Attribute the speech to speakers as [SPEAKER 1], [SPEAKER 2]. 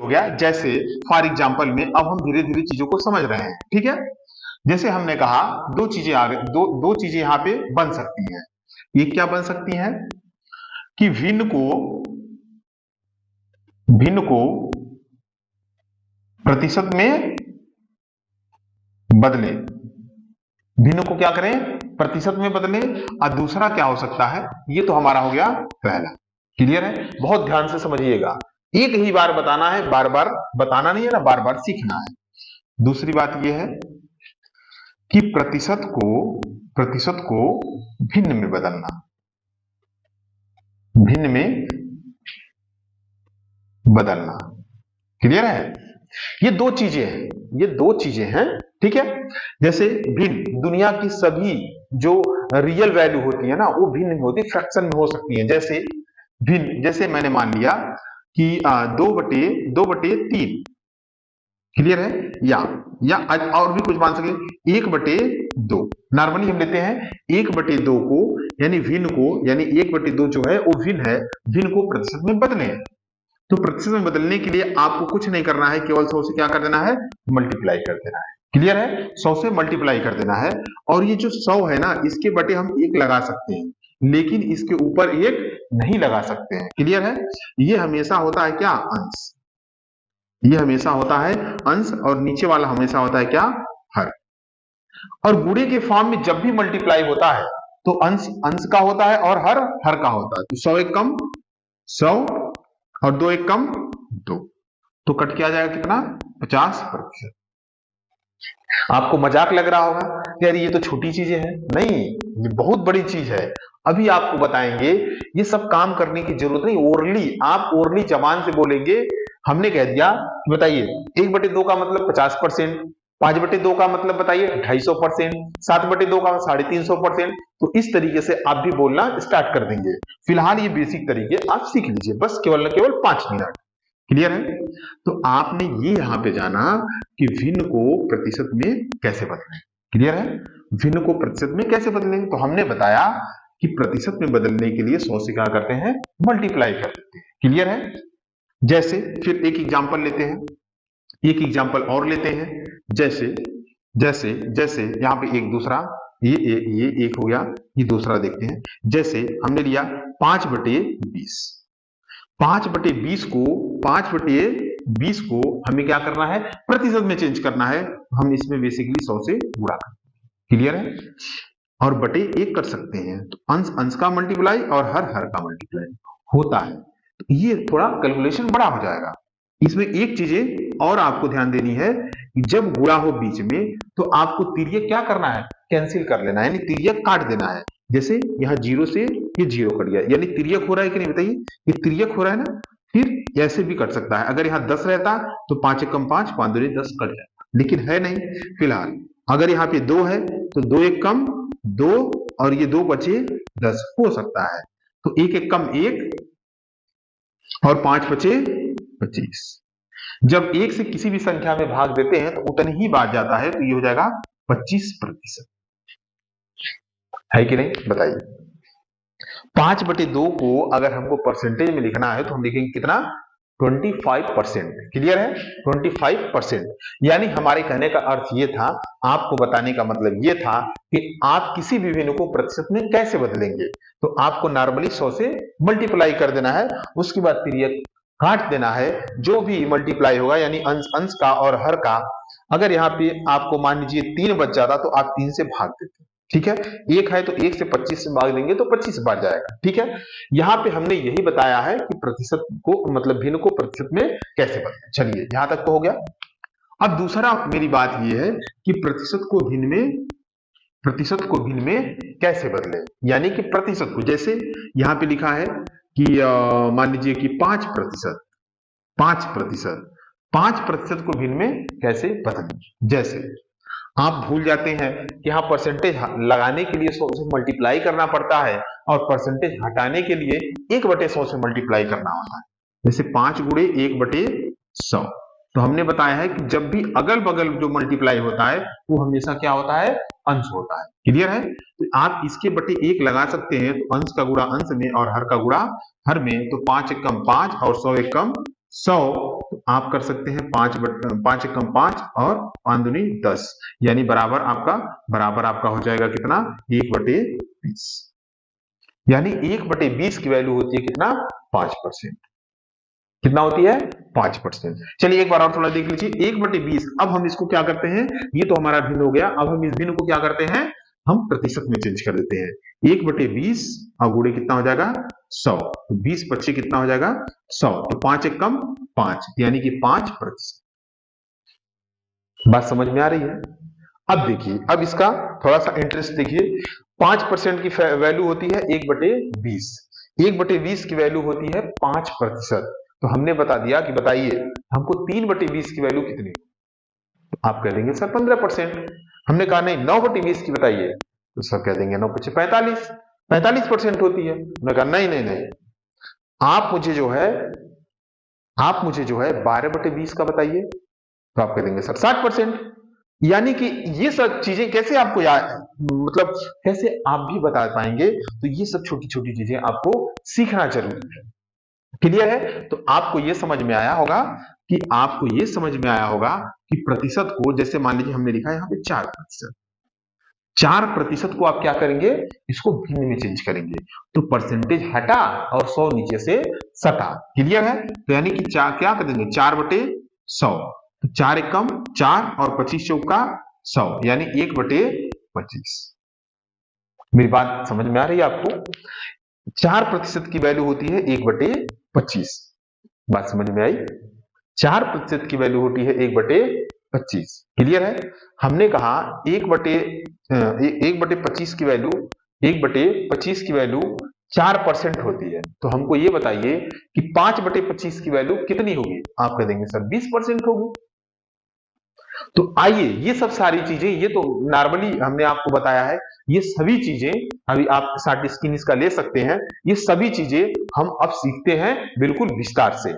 [SPEAKER 1] हो गया। जैसे फॉर एग्जाम्पल में अब हम धीरे धीरे चीजों को समझ रहे हैं, ठीक है। जैसे हमने कहा दो चीजें आ गई, दो चीजें यहाँ पे बन सकती हैं। ये क्या बन सकती हैं कि भिन्न को प्रतिशत में बदले, भिन्न को क्या करें, प्रतिशत में बदले। और दूसरा क्या हो सकता है, ये तो हमारा हो गया पहला। क्लियर है, बहुत ध्यान से समझिएगा, एक ही बार बताना है, बार बार बताना नहीं है ना, बार बार सीखना है। दूसरी बात यह है कि प्रतिशत को भिन्न में बदलना, भिन्न में बदलना। क्लियर है, ये दो चीजें हैं, ठीक है। जैसे भिन्न, दुनिया की सभी जो रियल वैल्यू होती है ना वो भिन्न होती है, फ्रैक्शन में हो सकती है। जैसे भिन्न, जैसे मैंने मान लिया कि 2/3। क्लियर है, या और भी कुछ मान सके 1/2। नॉर्मली हम लेते हैं 1/2 को, यानी भिन्न को, यानी 1/2 जो है वो भिन्न है, भिन्न को प्रतिशत में बदले। तो प्रतिशत में बदलने के लिए आपको कुछ नहीं करना है, केवल 100 से क्या कर देना है, मल्टीप्लाई कर देना है। क्लियर है, 100 से मल्टीप्लाई कर देना है। और ये जो 100 है ना, इसके बटे हम 1 लगा सकते हैं, लेकिन इसके ऊपर 1 नहीं लगा सकते हैं। क्लियर है, ये हमेशा होता है क्या, अंश। ये हमेशा होता है अंश, और नीचे वाला हमेशा होता है क्या, हर। और गुणे के फॉर्म में जब भी मल्टीप्लाई होता है तो अंश का होता है और हर का होता है। तो 100 एक कम 100 और 2 एक कम 2, तो कट के आ जाएगा कितना, 50%। आपको मजाक लग रहा होगा कि यार ये तो छोटी चीजें हैं, नहीं, ये बहुत बड़ी चीज है। अभी आपको बताएंगे, ये सब काम करने की जरूरत नहीं, ओरली, आप ओरली जबान से बोलेंगे। हमने कह दिया, बताइए 1/2 का मतलब 50%, 5/2 का मतलब बताइए 250%, 7/2 का 350%। तो इस तरीके से आप भी बोलना स्टार्ट कर देंगे। फिलहाल ये बेसिक तरीके आप सीख लीजिए, बस केवल न केवल 5 मिनट। क्लियर है, तो आपने ये यहां पे जाना कि भिन्न को प्रतिशत में कैसे बदलें। क्लियर है, भिन्न को प्रतिशत में कैसे बदलें, तो हमने बताया कि प्रतिशत में बदलने के लिए 100 से क्या करते हैं, मल्टीप्लाई कर देते हैं। क्लियर है, जैसे फिर एक एग्जांपल लेते हैं, एक एग्जांपल और लेते हैं। जैसे यहाँ पे एक दूसरा, ये एक हो गया, ये दूसरा देखते हैं। जैसे हमने लिया 5/20, 5/20 को हमें क्या करना है, प्रतिशत में चेंज करना है। हम इसमें बेसिकली 100 से गुणा करते हैं। क्लियर है, और बटे 1 कर सकते हैं, तो अंश का मल्टीप्लाई और हर का मल्टीप्लाई होता है। तो ये थोड़ा कैलकुलेशन बड़ा हो जाएगा। इसमें एक चीजें और आपको ध्यान देनी है, जब गुणा हो बीच में तो आपको तिर्यक क्या करना है, कैंसिल कर लेना है, यानी तिर्यक काट देना है। जैसे यहाँ 0 से ये 0 कट गया, यानी तिर्यक हो रहा है कि नहीं बताइए, ये तिर्यक हो रहा है ना। फिर ऐसे भी कट सकता है, अगर यहाँ 10 रहता तो 5 एकम 5, 5 दूनी 10 कट जाता, लेकिन है नहीं। फिलहाल अगर यहाँ पे 2 है तो 2 एक कम 2, और ये 2 बचे 10 हो सकता है। तो 1 एक कम 1 और 5 बचे 25। जब 1 से किसी भी संख्या में भाग देते हैं तो उतनी ही बात जाता है, तो ये हो जाएगा 25%। है कि नहीं, बताइए। 5/2 को अगर हमको परसेंटेज में लिखना है तो हम लिखेंगे कितना, 25%। क्लियर है, 25%। यानी हमारे कहने का अर्थ ये था, आपको बताने का मतलब ये था कि आप किसी भी भिन्न को प्रतिशत में कैसे बदलेंगे। तो आपको नॉर्मली 100 से मल्टीप्लाई कर देना है, उसके बाद तिर्यक काट देना है। जो भी मल्टीप्लाई होगा, यानी अंश का और हर का, अगर यहाँ पे आपको मान लीजिए 3 बच जाता तो आप 3 से भाग देते। ठीक है, 1 है तो 1 से 25 से भाग देंगे तो 25 बार जाएगा। ठीक है, यहाँ पे हमने यही बताया है कि प्रतिशत को, मतलब भिन्न को प्रतिशत में कैसे बदलें। चलिए, यहां तक तो हो गया। अब दूसरा मेरी बात यह है कि प्रतिशत को भिन्न में कैसे बदले, यानी कि प्रतिशत को, जैसे यहाँ पे लिखा है कि मान लीजिए कि 5% को भिन्न में कैसे बदलें। जैसे आप भूल जाते हैं कि यहाँ परसेंटेज लगाने के लिए 100 से मल्टीप्लाई करना पड़ता है, और परसेंटेज हटाने के लिए 1/100 से मल्टीप्लाई करना होता है। जैसे 5 गुणे 1/100। तो हमने बताया है कि जब भी अगल बगल जो मल्टीप्लाई होता है वो हमेशा क्या होता है, अंश होता है। क्लियर है, तो आप इसके बटे 1 लगा सकते हैं, तो अंश का गुणा अंश में और हर का गुणा हर में, तो 5 एकम 5 और 100 एकम 100, तो आप कर सकते हैं 5 एकम 5 और 5 दूनी 10, यानी बराबर आपका हो जाएगा कितना 1/20, यानी 1/20 की वैल्यू होती है कितना 5%। कितना होती है 5%। चलिए एक बार और थोड़ा देख लीजिए 1/20। अब हम इसको क्या करते हैं, ये तो हमारा भिन्न हो गया, अब हम इस भिन्न को क्या करते हैं, हम प्रतिशत में चेंज कर देते हैं। 1/20 और गुणे कितना हो जाएगा 100, तो 20/25 कितना हो जाएगा 100, तो 5 एकम 5 यानी कि 5%। बात समझ में आ रही है। अब देखिए, अब इसका थोड़ा सा इंटरेस्ट देखिए, 5% की वैल्यू होती है 1/20, 1/20 की वैल्यू होती है 5%। तो हमने बता दिया कि बताइए हमको 3/20 की वैल्यू कितनी, आप कह देंगे सर 15%। हमने कहा नहीं 9/20 की बताइए, तो सर कह देंगे 9×5 45% होती है। मैं कहा नहीं नहीं नहीं, आप मुझे जो है 12/20 का बताइए, तो आप कह देंगे सर 60%। यानी कि ये सब चीजें कैसे आपको याद, मतलब कैसे आप भी बता पाएंगे, तो ये सब छोटी छोटी चीजें आपको सीखना जरूरी है। क्लियर है। तो आपको ये समझ में आया होगा कि प्रतिशत को, जैसे मान लीजिए हमने लिखा है यहाँ पे 4%, 4% को आप क्या करेंगे, इसको भिन्न में चेंज करेंगे, तो परसेंटेज हटा और 100 नीचे से सटा। क्लियर है। तो यानी कि क्या कर देंगे 4/100, तो 4 एकम 4 और 25 चौका 100, यानी 1/25। मेरी बात समझ में आ रही है आपको। 4% की वैल्यू होती है 1/25। बात समझ में आई। 4% की वैल्यू होती है 1/25। क्लियर है। हमने कहा 1/25 की वैल्यू 4% होती है, तो हमको ये बताइए कि 5/25 की वैल्यू कितनी होगी, आप कह देंगे सर 20% होगी। तो आइए, ये सब सारी चीजें, ये तो नॉर्मली हमने आपको बताया है, ये सभी चीजें अभी आप स्क्रीन इसका ले सकते हैं, ये सभी चीजें हम अब सीखते हैं बिल्कुल विस्तार से।